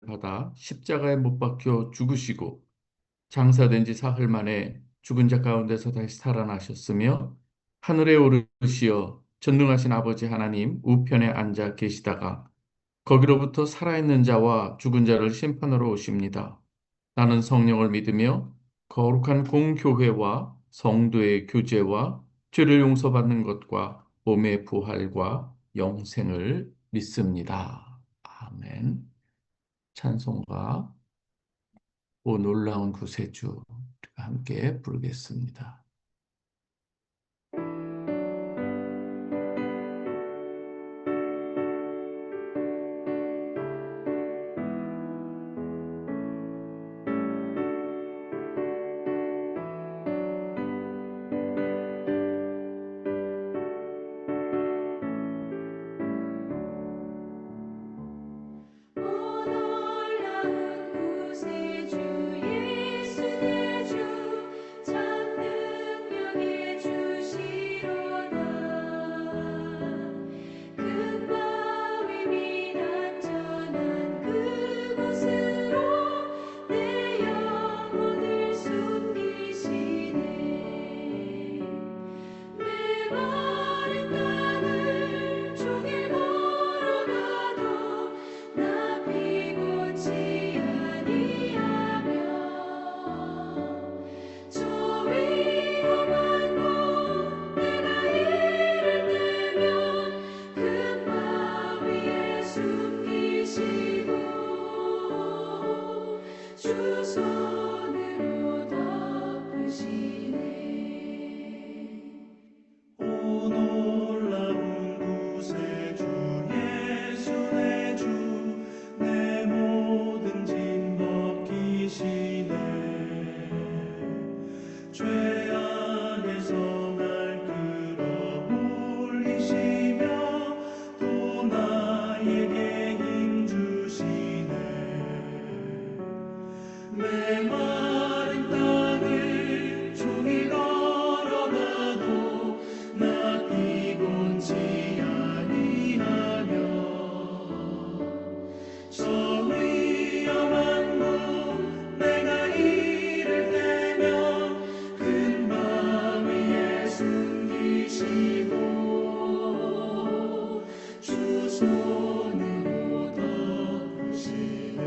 받아 십자가에 못 박혀 죽으시고 장사된 지 사흘 만에 죽은 자 가운데서 다시 살아나셨으며 하늘에 오르시어 전능하신 아버지 하나님 우편에 앉아 계시다가 거기로부터 살아있는 자와 죽은 자를 심판하러 오십니다. 나는 성령을 믿으며 거룩한 공교회와 성도의 교제와 죄를 용서받는 것과 몸의 부활과 영생을 믿습니다. 아멘. 찬송가 오 놀라운 구세주 함께 부르겠습니다. 놀라운 구세주 예수 내 주 참 능력의 주시로다. 금바위 및 안전한 그곳으로 내 영혼을 숨기시네. 메마른 땅을 종일 걸어가도 나 피곤치 아니하며 저 위험한 곳 내가 이를 때면 금바위에 숨기시고 주 손으로 덮으시네. 오 놀라운 구세주 예수 내 주 내 모든 짐 벗기시네. 죄악에서 날 끌어올리시며 또 나에게 힘 주시네. 메마른 땅을 종일 걸어가도 나 피곤치 아니하며 저 위험한 곳 내가 이를 때면 금방 위에 숨기시고 주 손으로 덮으시네.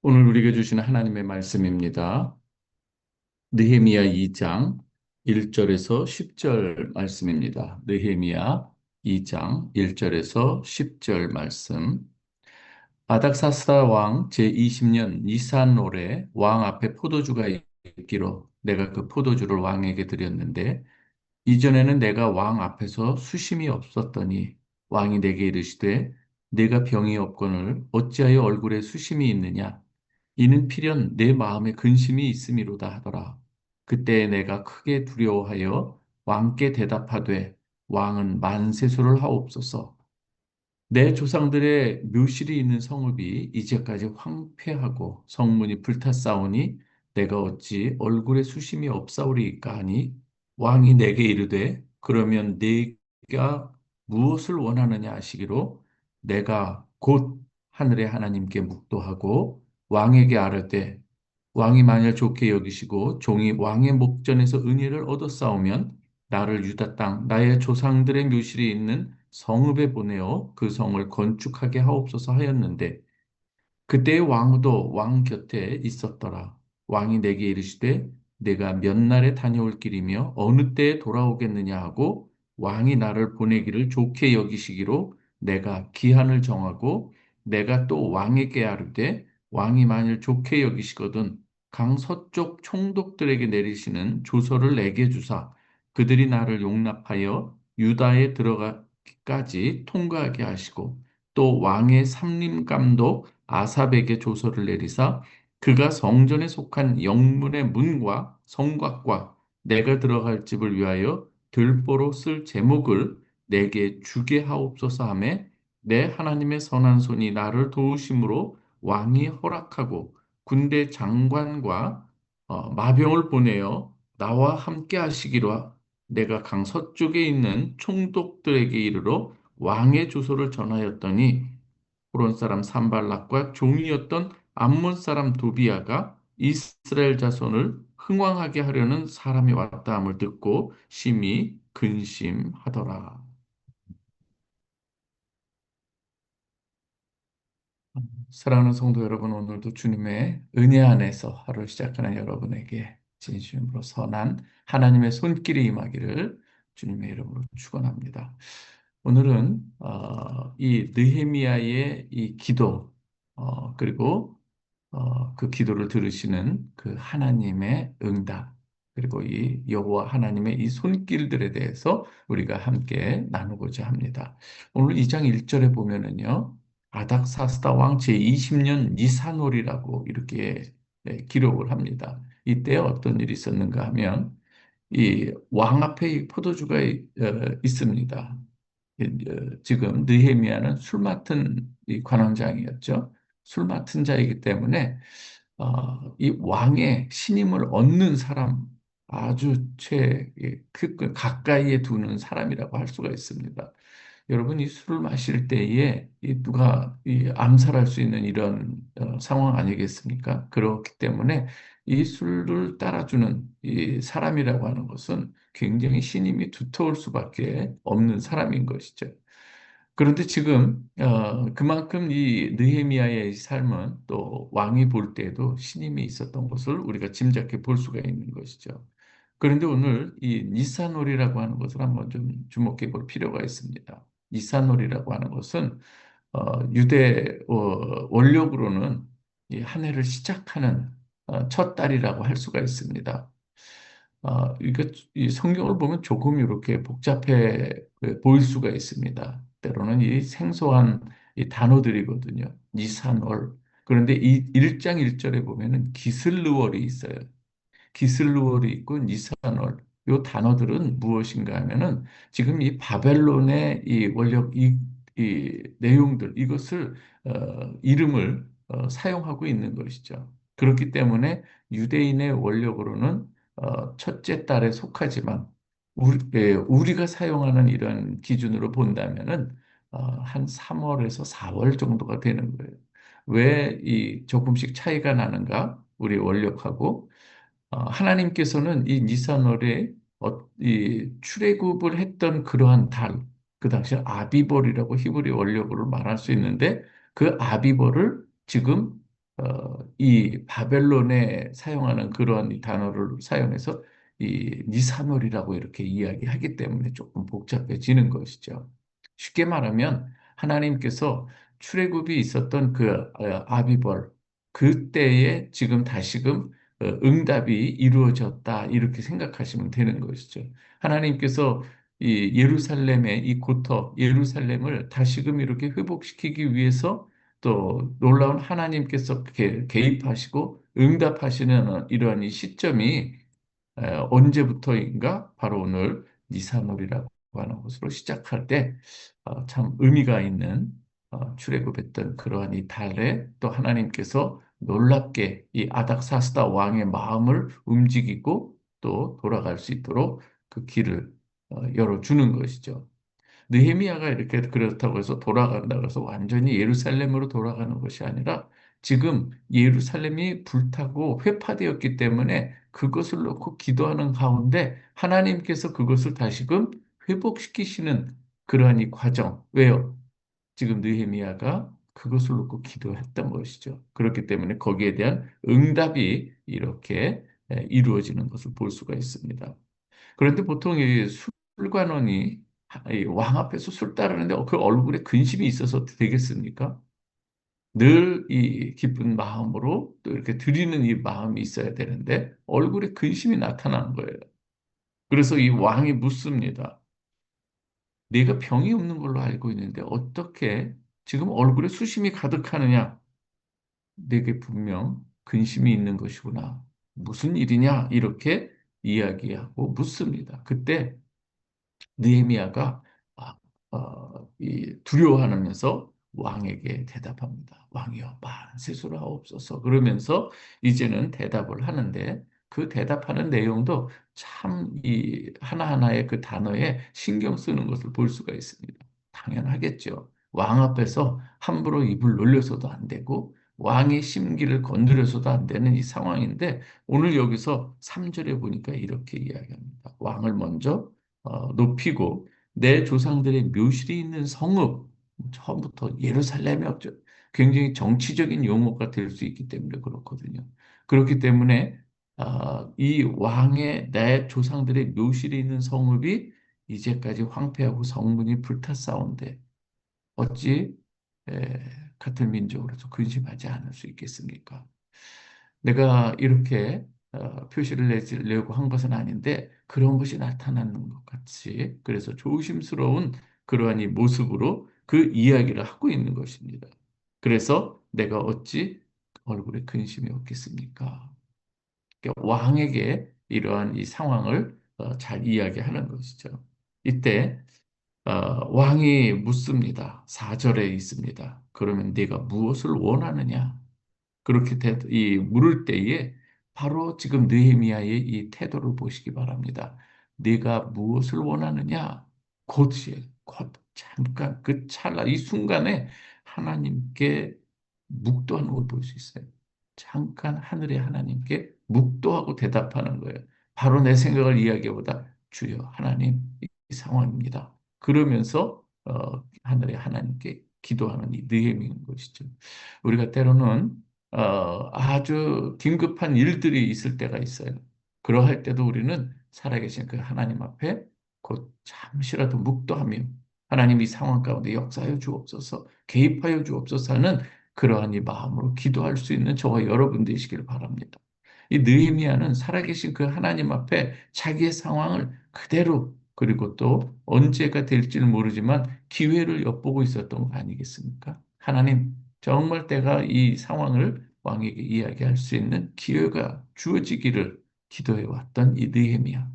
오늘 우리에게 주시는 하나님의 말씀입니다. 느헤미야 2장 1절에서 10절 말씀입니다. 느헤미야 2장 1절에서 10절 말씀. 아닥사스다 왕 제20년 니산올에 왕 앞에 포도주가 있기로 내가 그 포도주를 왕에게 드렸는데 이전에는 내가 왕 앞에서 수심이 없었더니 왕이 내게 이르시되 내가 병이 없거늘 어찌하여 얼굴에 수심이 있느냐 이는 필연 내 마음에 근심이 있음이로다 하더라. 그때 내가 크게 두려워하여 왕께 대답하되 왕은 만세수를 하옵소서. 내 조상들의 묘실이 있는 성읍이 이제까지 황폐하고 성문이 불탔사오니 내가 어찌 얼굴에 수심이 없사오리이까 하니 왕이 내게 이르되 그러면 네가 무엇을 원하느냐 하시기로 내가 곧 하늘의 하나님께 묵도하고 왕에게 아뢰되 왕이 만일 좋게 여기시고 종이 왕의 목전에서 은혜를 얻었사오면 나를 유다 땅 나의 조상들의 묘실이 있는 성읍에 보내어 그 성을 건축하게 하옵소서 하였는데 그때의 왕후도 왕 곁에 있었더라. 왕이 내게 이르시되 내가 몇 날에 다녀올 길이며 어느 때에 돌아오겠느냐 하고 왕이 나를 보내기를 좋게 여기시기로 내가 기한을 정하고 내가 또 왕에게 아뢰되 왕이 만일 좋게 여기시거든 강 서쪽 총독들에게 내리시는 조서를 내게 주사 그들이 나를 용납하여 유다에 들어가기까지 통과하게 하시고 또 왕의 삼림감독 아삽에게 조서를 내리사 그가 성전에 속한 영문의 문과 성곽과 내가 들어갈 집을 위하여 들보로 쓸 제목을 내게 주게 하옵소서 하매 내 하나님의 선한 손이 나를 도우심으로 왕이 허락하고 군대 장관과 마병을 보내어 나와 함께 하시기로 내가 강 서쪽에 있는 총독들에게 이르러 왕의 주소를 전하였더니 호론 사람 산발락과 종이었던 암몬 사람 도비아가 이스라엘 자손을 흥왕하게 하려는 사람이 왔다 함을 듣고 심히 근심하더라. 사랑하는 성도 여러분, 오늘도 주님의 은혜 안에서 하루 시작하는 여러분에게 진심으로 선한 하나님의 손길이 임하기를 주님의 이름으로 축원합니다. 오늘은 이 느헤미야의 이 기도 그리고 그 기도를 들으시는 그 하나님의 응답 그리고 이 여호와 하나님의 이 손길들에 대해서 우리가 함께 나누고자 합니다. 오늘 2장 1절에 보면은요. 아닥사스다 왕 제20년 니산월이라고 이렇게 기록을 합니다. 이때 어떤 일이 있었는가 하면 이 왕 앞에 이 포도주가 있습니다. 지금 느헤미야는 술 맡은 이 관원장이었죠. 술 맡은 자이기 때문에 이 왕의 신임을 얻는 사람 아주 가까이에 두는 사람이라고 할 수가 있습니다. 여러분 이 술을 마실 때에 이 누가 이 암살할 수 있는 이런 상황 아니겠습니까? 그렇기 때문에 이 술을 따라주는 이 사람이라고 하는 것은 굉장히 신임이 두터울 수밖에 없는 사람인 것이죠. 그런데 지금 그만큼 이 느헤미야의 삶은 또 왕이 볼 때에도 신임이 있었던 것을 우리가 짐작해 볼 수가 있는 것이죠. 그런데 오늘 이 니산월이라고 하는 것을 한번 좀 주목해 볼 필요가 있습니다. 니산월이라고 하는 것은 유대 원력으로는 이 한 해를 시작하는 첫 달이라고 할 수가 있습니다. 이게 이 성경을 보면 조금 이렇게 복잡해 보일 수가 있습니다. 때로는 이 생소한 이 단어들이거든요. 니산월. 그런데 이 1장 1절에 보면은 기슬르월이 있어요. 기슬루월이 있고 니산월. 요 단어들은 무엇인가 하면은 지금 이 바벨론의 이 원력 이 내용들 이것을 이름을 사용하고 있는 것이죠. 그렇기 때문에 유대인의 원력으로는 첫째 달에 속하지만 우리가 사용하는 이런 기준으로 본다면은 한 3월에서 4월 정도가 되는 거예요. 왜 이 조금씩 차이가 나는가? 우리 원력하고 하나님께서는 이 니산월에 이 출애굽을 했던 그러한 달, 그 당시 아비벌이라고 히브리 원력으로 말할 수 있는데 그 아비벌을 지금 이 바벨론에 사용하는 그러한 이 단어를 사용해서 이 니사놀이라고 이렇게 이야기하기 때문에 조금 복잡해지는 것이죠. 쉽게 말하면 하나님께서 출애굽이 있었던 그 아비벌 그때에 지금 다시금 응답이 이루어졌다 이렇게 생각하시면 되는 것이죠. 하나님께서 이 예루살렘의 이 고터 예루살렘을 다시금 이렇게 회복시키기 위해서 또 놀라운 하나님께서 개입하시고 응답하시는 이러한 이 시점이 언제부터인가? 바로 오늘 니사놀이라고 하는 것으로 시작할 때 참 의미가 있는 출애굽했던 그러한 이 달에 또 하나님께서 놀랍게 이 아닥사스다 왕의 마음을 움직이고 또 돌아갈 수 있도록 그 길을 열어주는 것이죠. 느헤미야가 이렇게 그렇다고 해서 돌아간다고 해서 완전히 예루살렘으로 돌아가는 것이 아니라 지금 예루살렘이 불타고 회파되었기 때문에 그것을 놓고 기도하는 가운데 하나님께서 그것을 다시금 회복시키시는 그러한 이 과정. 왜요? 지금 느헤미야가 그것을 놓고 기도했던 것이죠. 그렇기 때문에 거기에 대한 응답이 이렇게 이루어지는 것을 볼 수가 있습니다. 그런데 보통 이 술관원이 이왕 앞에서 술 따르는데 그 얼굴에 근심이 있어서 되겠습니까? 늘 이 기쁜 마음으로 또 이렇게 드리는 이 마음이 있어야 되는데 얼굴에 근심이 나타나는 거예요. 그래서 이 왕이 묻습니다. 네가 병이 없는 걸로 알고 있는데 어떻게 지금 얼굴에 수심이 가득하느냐? 내게 분명 근심이 있는 것이구나. 무슨 일이냐? 이렇게 이야기하고 묻습니다. 그때 느헤미야가 이 두려워하면서 왕에게 대답합니다. 왕이여 만세수를 하옵소서. 그러면서 이제는 대답을 하는데 그 대답하는 내용도 참 이 하나하나의 그 단어에 신경 쓰는 것을 볼 수가 있습니다. 당연하겠죠. 왕 앞에서 함부로 입을 놀려서도 안 되고 왕의 심기를 건드려서도 안 되는 이 상황인데 오늘 여기서 3절에 보니까 이렇게 이야기합니다. 왕을 먼저 높이고 내 조상들의 묘실이 있는 성읍, 처음부터 예루살렘이었죠. 굉장히 정치적인 용어가 될 수 있기 때문에 그렇거든요. 그렇기 때문에 이 왕의 내 조상들의 묘실이 있는 성읍이 이제까지 황폐하고 성문이 불탔사온데 어찌 에, 같은 민족으로서 근심하지 않을 수 있겠습니까? 내가 이렇게 표시를 내려고 한 것은 아닌데 그런 것이 나타나는 것 같이 그래서 조심스러운 그러한 이 모습으로 그 이야기를 하고 있는 것입니다. 그래서 내가 어찌 얼굴에 근심이 없겠습니까? 그러니까 왕에게 이러한 이 상황을 잘 이야기하는 것이죠. 이때 왕이 묻습니다. 4절에 있습니다. 그러면 네가 무엇을 원하느냐? 그렇게 이 물을 때에 바로 지금 느헤미야의 이 태도를 보시기 바랍니다. 네가 무엇을 원하느냐? 곧 잠깐 그 찰나 이 순간에 하나님께 묵도하는 걸 볼 수 있어요. 잠깐 하늘의 하나님께 묵도하고 대답하는 거예요. 바로 내 생각을 이야기보다 주여 하나님 이 상황입니다. 그러면서 하늘의 하나님께 기도하는 이 느헤미인 것이죠. 우리가 때로는 아주 긴급한 일들이 있을 때가 있어요. 그러할 때도 우리는 살아계신 그 하나님 앞에 곧 잠시라도 묵도하며 하나님 이 상황 가운데 역사하여 주옵소서, 개입하여 주옵소서 하는 그러한 이 마음으로 기도할 수 있는 저와 여러분 되시길 바랍니다. 이 느헤미야는 살아계신 그 하나님 앞에 자기의 상황을 그대로 그리고 또 언제가 될지는 모르지만 기회를 엿보고 있었던 거 아니겠습니까? 하나님, 정말 때가 이 상황을 왕에게 이야기할 수 있는 기회가 주어지기를 기도해 왔던 이 느헤미야.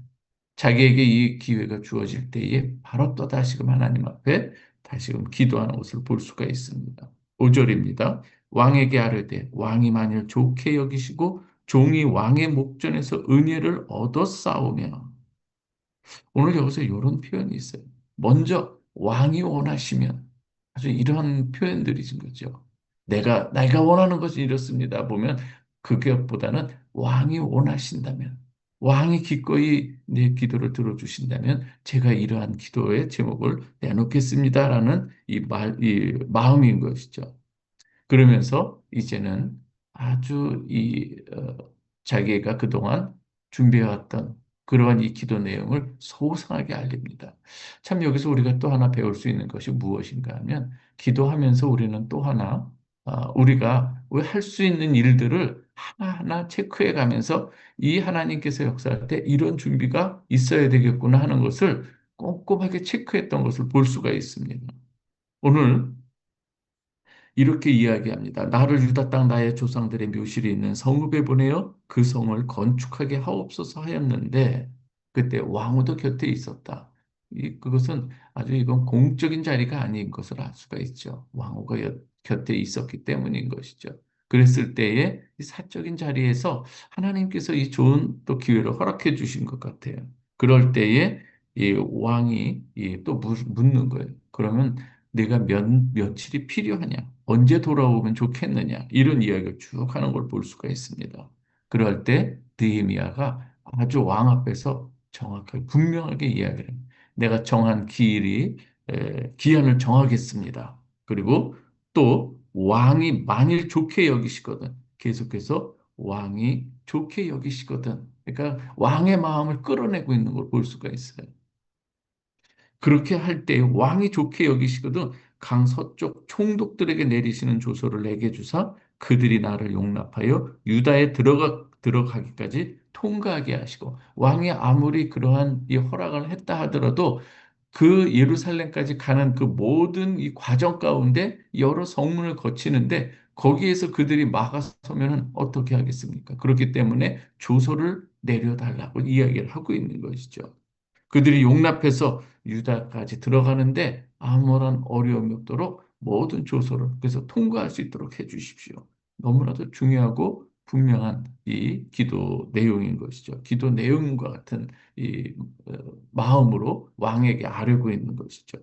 자기에게 이 기회가 주어질 때에 바로 또 다시금 하나님 앞에 다시금 기도하는 것을 볼 수가 있습니다. 5절입니다. 왕에게 아뢰되 왕이 만일 좋게 여기시고 종이 왕의 목전에서 은혜를 얻었사오며 오늘 여기서 이런 표현이 있어요. 먼저 왕이 원하시면 아주 이러한 표현들이신 거죠. 내가 원하는 것은 이렇습니다. 보면 그것보다는 왕이 원하신다면, 왕이 기꺼이 내 기도를 들어주신다면 제가 이러한 기도의 제목을 내놓겠습니다라는 이 마음인 것이죠. 그러면서 이제는 아주 자기가 그동안 준비해왔던 그러한 이 기도 내용을 소상하게 알립니다. 참 여기서 우리가 또 하나 배울 수 있는 것이 무엇인가 하면 기도하면서 우리는 또 하나 우리가 할 수 있는 일들을 하나하나 체크해 가면서 이 하나님께서 역사할 때 이런 준비가 있어야 되겠구나 하는 것을 꼼꼼하게 체크했던 것을 볼 수가 있습니다. 오늘 이렇게 이야기합니다. 나를 유다 땅 나의 조상들의 묘실이 있는 성읍에 보내어 그 성을 건축하게 하옵소서 하였는데 그때 왕후도 곁에 있었다. 그것은 아주 이건 공적인 자리가 아닌 것을 알 수가 있죠. 왕후가 곁에 있었기 때문인 것이죠. 그랬을 때에 이 사적인 자리에서 하나님께서 이 좋은 또 기회를 허락해 주신 것 같아요. 그럴 때에 이 왕이 또 묻는 거예요. 그러면 내가 며칠이 필요하냐? 언제 돌아오면 좋겠느냐? 이런 이야기를 쭉 하는 걸 볼 수가 있습니다. 그럴 때 느헤미야가 아주 왕 앞에서 정확하게 분명하게 이야기를 합니다. 내가 정한 기한을 정하겠습니다. 그리고 또 왕이 만일 좋게 여기시거든 계속해서 왕이 좋게 여기시거든 그러니까 왕의 마음을 끌어내고 있는 걸 볼 수가 있어요. 그렇게 할 때 왕이 좋게 여기시거든 강 서쪽 총독들에게 내리시는 조서를 내게 주사 그들이 나를 용납하여 유다에 들어가기까지 통과하게 하시고 왕이 아무리 그러한 이 허락을 했다 하더라도 그 예루살렘까지 가는 그 모든 이 과정 가운데 여러 성문을 거치는데 거기에서 그들이 막아서면 어떻게 하겠습니까? 그렇기 때문에 조서를 내려달라고 이야기를 하고 있는 것이죠. 그들이 용납해서 유다까지 들어가는데 아무런 어려움이 없도록 모든 조서를 그래서 통과할 수 있도록 해 주십시오. 너무나도 중요하고 분명한 이 기도 내용인 것이죠. 기도 내용과 같은 이 마음으로 왕에게 아뢰고 있는 것이죠.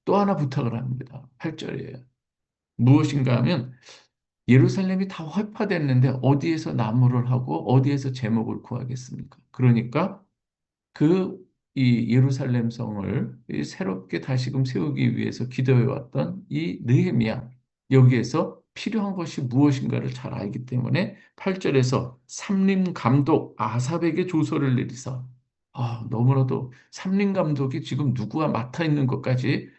또 하나 부탁을 합니다. 8절이에요. 무엇인가 하면 예루살렘이 다 회파됐는데 어디에서 나무를 하고 어디에서 제목을 구하겠습니까? 그러니까 그 이 예루살렘 성을 새롭게 다시금 세우기 위해서 기도해 왔던 이 느헤미야 여기에서 필요한 것이 무엇인가를 잘 알기 때문에 8절에서 삼림 감독 아삽에게 조서를 내리사 너무나도 삼림 감독이 지금 누구가 맡아 있는 것까지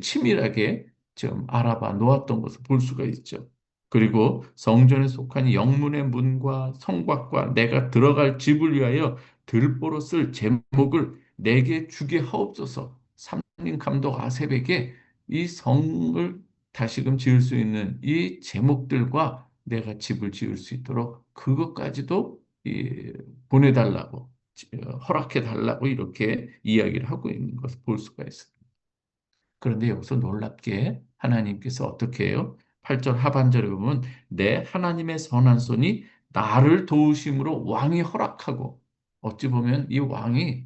치밀하게 좀 알아봐 놓았던 것을 볼 수가 있죠. 그리고 성전에 속한 영문의 문과 성곽과 내가 들어갈 집을 위하여 들보로 쓸 제목을 내게 주게 하옵소서. 삼림 감독 아셉에게 이 성을 다시금 지을 수 있는 이 제목들과 내가 집을 지을 수 있도록 그것까지도 보내달라고 허락해 달라고 이렇게 이야기를 하고 있는 것을 볼 수가 있습니다. 그런데 여기서 놀랍게 하나님께서 어떻게 해요? 8절 하반절에 보면 내 하나님의 선한 손이 나를 도우심으로 왕이 허락하고 어찌 보면 이 왕이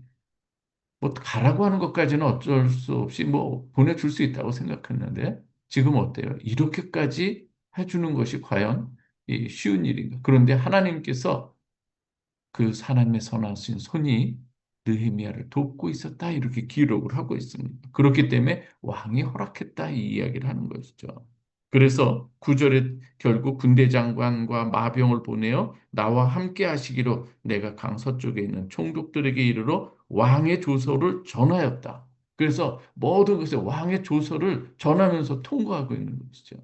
뭐 가라고 하는 것까지는 어쩔 수 없이 뭐 보내줄 수 있다고 생각했는데 지금 어때요? 이렇게까지 해주는 것이 과연 이 쉬운 일인가? 그런데 하나님께서 그 하나님의 선하신 손이 느헤미야를 돕고 있었다 이렇게 기록을 하고 있습니다. 그렇기 때문에 왕이 허락했다 이 이야기를 하는 것이죠. 그래서 구절에 결국 군대 장관과 마병을 보내어 나와 함께 하시기로 내가 강 서쪽에 있는 총독들에게 이르러 왕의 조서를 전하였다. 그래서 모든 것에 왕의 조서를 전하면서 통과하고 있는 것이죠.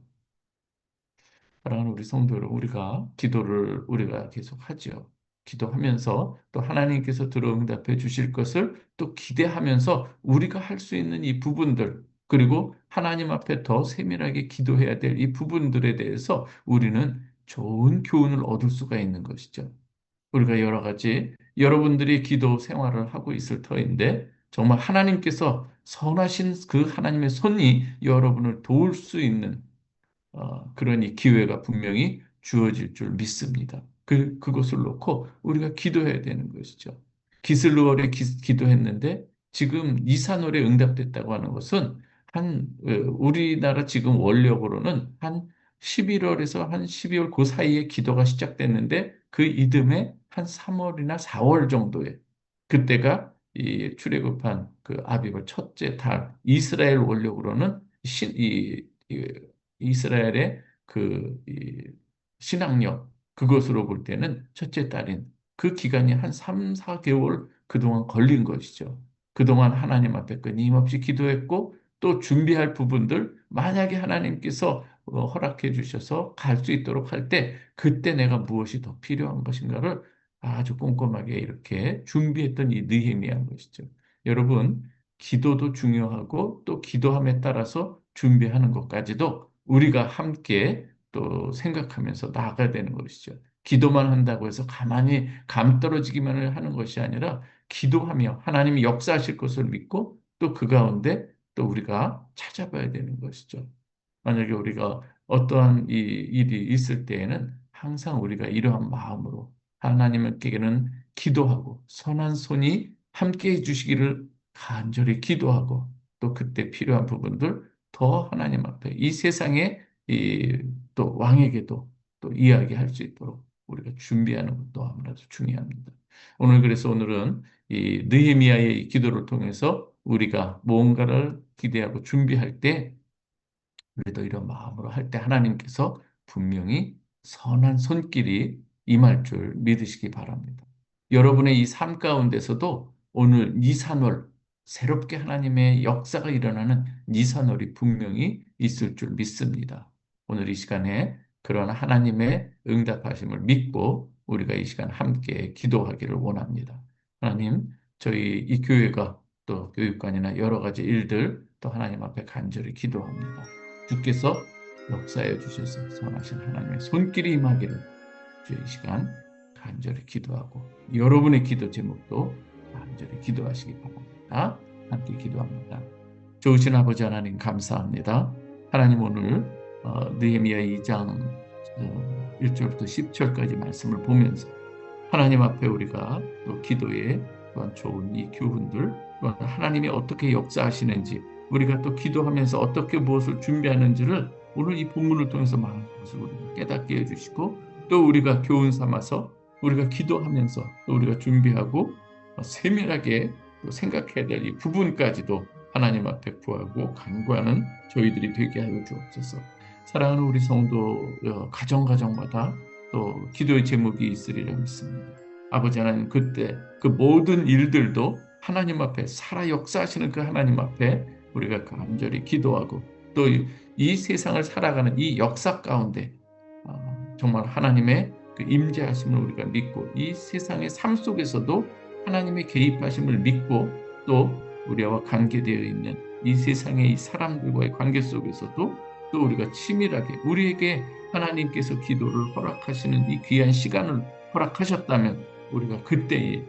사랑하는 우리 성도 여러분, 우리가 기도를 우리가 계속 하죠. 기도하면서 또 하나님께서 들어응답해 주실 것을 또 기대하면서 우리가 할 수 있는 이 부분들, 그리고 하나님 앞에 더 세밀하게 기도해야 될 이 부분들에 대해서 우리는 좋은 교훈을 얻을 수가 있는 것이죠. 우리가 여러 가지 여러분들이 기도 생활을 하고 있을 터인데 정말 하나님께서 선하신 그 하나님의 손이 여러분을 도울 수 있는 그런 이 기회가 분명히 주어질 줄 믿습니다. 그것을 놓고 우리가 기도해야 되는 것이죠. 기슬루월에 기도했는데 지금 이산월에 응답됐다고 하는 것은 우리나라 지금 원력으로는 한 11월에서 한 12월 그 사이에 기도가 시작됐는데 그 이듬해 한 3월이나 4월 정도에 그때가 이 출애굽한 그 아비벌 첫째 달 이스라엘 원력으로는 이 이스라엘의 그 신학력 그것으로 볼 때는 첫째 딸인 그 기간이 한 3, 4개월 그동안 걸린 것이죠. 그동안 하나님 앞에 끊임없이 기도했고 또 준비할 부분들 만약에 하나님께서 허락해 주셔서 갈 수 있도록 할 때 그때 내가 무엇이 더 필요한 것인가를 아주 꼼꼼하게 이렇게 준비했던 이 느헤미야인 것이죠. 여러분, 기도도 중요하고 또 기도함에 따라서 준비하는 것까지도 우리가 함께 또 생각하면서 나아가야 되는 것이죠. 기도만 한다고 해서 가만히 감 떨어지기만을 하는 것이 아니라 기도하며 하나님이 역사하실 것을 믿고 또 그 가운데 또 우리가 찾아봐야 되는 것이죠. 만약에 우리가 어떠한 이 일이 있을 때에는 항상 우리가 이러한 마음으로 하나님께는 기도하고 선한 손이 함께 해주시기를 간절히 기도하고 또 그때 필요한 부분들 더 하나님 앞에 이 세상에 이 또 왕에게도 또 이야기할 수 있도록 우리가 준비하는 것도 아무래도 중요합니다. 오늘은 이 느헤미야의 기도를 통해서 우리가 무언가를 기대하고 준비할 때 우리도 이런 마음으로 할 때 하나님께서 분명히 선한 손길이 임할 줄 믿으시기 바랍니다. 여러분의 이 삶 가운데서도 오늘 니산월, 새롭게 하나님의 역사가 일어나는 니산월이 분명히 있을 줄 믿습니다. 오늘 이 시간에 그런 하나님의 응답하심을 믿고 우리가 이 시간 함께 기도하기를 원합니다. 하나님, 저희 이 교회가 또 교육관이나 여러 가지 일들 또 하나님 앞에 간절히 기도합니다. 주께서 역사해 주셔서 선하신 하나님의 손길이 임하기를 주의 이 시간 간절히 기도하고 여러분의 기도 제목도 간절히 기도하시기 바랍니다. 함께 기도합니다. 좋으신 아버지 하나님 감사합니다. 하나님 오늘 느헤미야 2장 1절부터 10절까지 말씀을 보면서 하나님 앞에 우리가 또 기도에 또한 좋은 이 교훈들 또한 하나님이 어떻게 역사하시는지 우리가 또 기도하면서 어떻게 무엇을 준비하는지를 오늘 이 본문을 통해서 많은 것을 우리가 깨닫게 해주시고 또 우리가 교훈 삼아서 우리가 기도하면서 또 우리가 준비하고 세밀하게 또 생각해야 될 이 부분까지도 하나님 앞에 구하고 간구하는 저희들이 되게 하여 주옵소서. 사랑하는 우리 성도 가정마다 또 기도의 제목이 있으리라 믿습니다. 아버지 하나님 그때 그 모든 일들도 하나님 앞에 살아 역사하시는 그 하나님 앞에 우리가 간절히 기도하고 또 이 세상을 살아가는 이 역사 가운데 정말 하나님의 그 임재하심을 우리가 믿고 이 세상의 삶 속에서도 하나님의 개입하심을 믿고 또 우리와 관계되어 있는 이 세상의 이 사람들과의 관계 속에서도 또 우리가 치밀하게 우리에게 하나님께서 기도를 허락하시는 이 귀한 시간을 허락하셨다면 우리가 그때에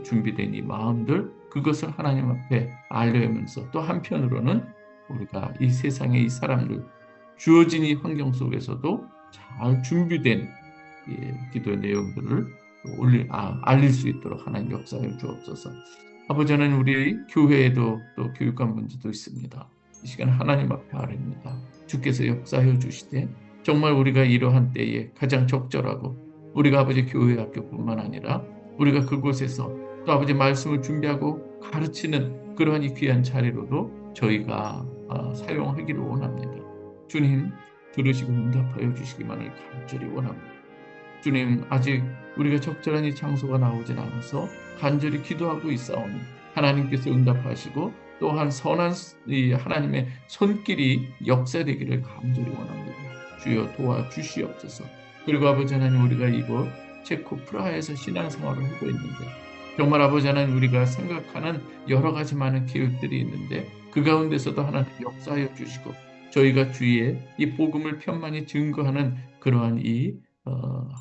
준비된 이 마음들 그것을 하나님 앞에 알려면서 또 한편으로는 우리가 이 세상의 이 사람들 주어진 이 환경 속에서도 잘 준비된 기도의 내용들을 알릴 수 있도록 하나님 역사해 주옵소서. 아버지 하나님 우리 교회에도 또 교육관 분들도 있습니다. 이 시간 하나님 앞에 아뢰입니다. 주께서 역사해 주시되 정말 우리가 이러한 때에 가장 적절하고 우리가 아버지 교회 학교뿐만 아니라 우리가 그곳에서 또 아버지 말씀을 준비하고 가르치는 그러한 이 귀한 자리로도 저희가 사용하기를 원합니다. 주님 들으시고 응답하여 주시기만을 간절히 원합니다. 주님 아직 우리가 적절한 이 장소가 나오진 않아서 간절히 기도하고 있사오니 하나님께서 응답하시고 또한 선한 이 하나님의 손길이 역사되기를 간절히 원합니다. 주여 도와주시옵소서. 그리고 아버지 하나님 우리가 이곳 체코 프라하에서 신앙생활을 하고 있는데 정말 아버지 하나님 우리가 생각하는 여러 가지 많은 계획들이 있는데 그 가운데서도 하나님 역사하여 주시고 저희가 주위에 이 복음을 편만히 증거하는 그러한 이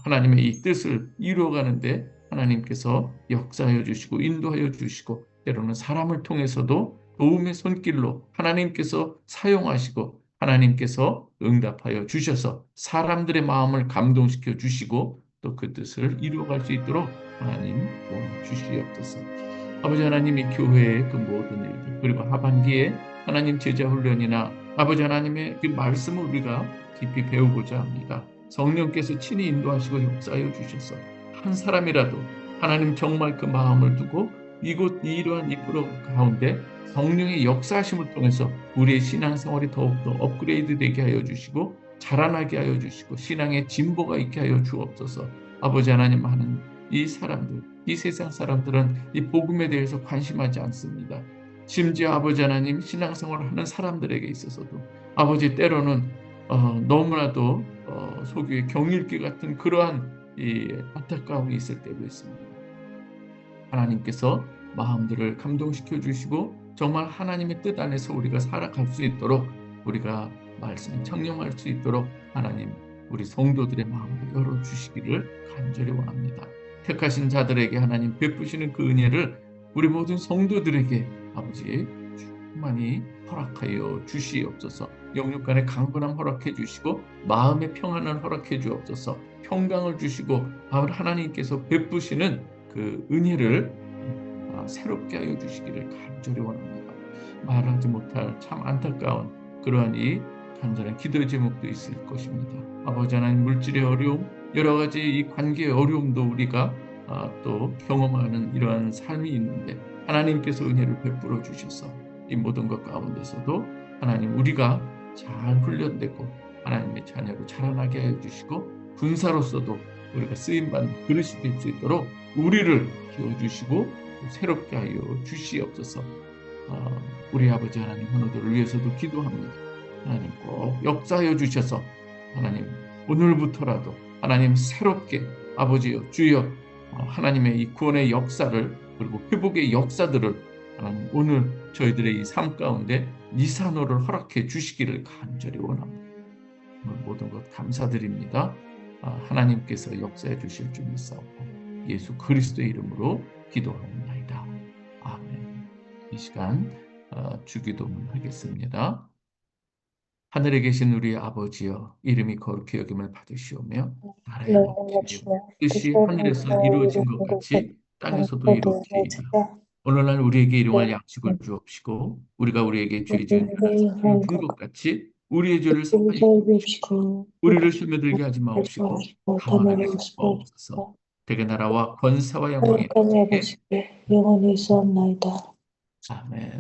하나님의 이 뜻을 이루어가는데 하나님께서 역사하여 주시고 인도하여 주시고 때로는 사람을 통해서도 도움의 손길로 하나님께서 사용하시고 하나님께서 응답하여 주셔서 사람들의 마음을 감동시켜 주시고 또 그 뜻을 이루어갈 수 있도록 하나님 도와주시옵소서. 아버지 하나님 이 교회의 그 모든 일들 그리고 하반기에 하나님 제자훈련이나 아버지 하나님의 그 말씀을 우리가 깊이 배우고자 합니다. 성령께서 친히 인도하시고 역사하여 주셔서 한 사람이라도 하나님 정말 그 마음을 두고 이곳 이러한 이 프로그램 가운데 성령의 역사하심을 통해서 우리의 신앙생활이 더욱더 업그레이드 되게 하여 주시고 자라나게 하여 주시고 신앙의 진보가 있게 하여 주옵소서. 아버지 하나님, 하는 이 사람들, 이 세상 사람들은 이 복음에 대해서 관심하지 않습니다. 심지어 아버지 하나님, 신앙생활을 하는 사람들에게 있어서도 아버지 때로는 너무나도 속이 경일기 같은 그러한 이 안타까움이 있을 때도 있습니다. 하나님께서 마음들을 감동시켜 주시고 정말 하나님의 뜻 안에서 우리가 살아갈 수 있도록, 우리가 말씀에 청렴할 수 있도록 하나님, 우리 성도들의 마음을 열어주시기를 간절히 원합니다. 택하신 자들에게 하나님 베푸시는 그 은혜를 우리 모든 성도들에게 아버지 충만히 허락하여 주시옵소서. 영육간의 강건함 허락해 주시고 마음의 평안을 허락해 주옵소서. 평강을 주시고 하나님께서 베푸시는 그 은혜를 새롭게 하여 주시기를 간절히 원합니다. 말하지 못할 참 안타까운 그러한 이 간절한 기도 제목도 있을 것입니다. 아버지 하나님, 물질의 어려움, 여러 가지 이 관계의 어려움도 우리가 또 경험하는 이러한 삶이 있는데 하나님께서 은혜를 베풀어 주셔서 이 모든 것 가운데서도 하나님, 우리가 잘 훈련되고 하나님의 자녀로 자라나게 하여 주시고 군사로서도 우리가 쓰임받는 그릇이 될 수 있도록 우리를 키워주시고 새롭게 하여 주시옵소서. 우리 아버지 하나님, 헌어들을 위해서도 기도합니다. 하나님 꼭 역사하여 주셔서 하나님, 오늘부터라도 하나님 새롭게 아버지여 주여 하나님의 이 구원의 역사를, 그리고 회복의 역사들을 하나님 오늘 저희들의 이 삶 가운데 니사노를 허락해 주시기를 간절히 원합니다. 오늘 모든 것 감사드립니다. 하나님께서 역사해 주실 줄 믿사오고 예수 그리스도의 이름으로 기도하옵나이다. 아멘. 이 시간 주기도문 하겠습니다. 하늘에 계신 우리 아버지여, 이름이 거룩히 여김을 받으시오며 나라의 법주여, 뜻이 하늘에서 이루어진 것 같이 땅에서도 이루어지이다. 오늘날 우리에게 일용할 양식을 주옵시고 우리가 우리에게 죄 지은 자를 준 것 같이 우리의 죄를 사하여 주옵시고 우리를 시험에 들게 하지 마옵시고 다만 하옵소서. 대개 나라와 권세와 영광이 영원히 있사옵나이다. 아멘.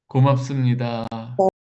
고맙습니다.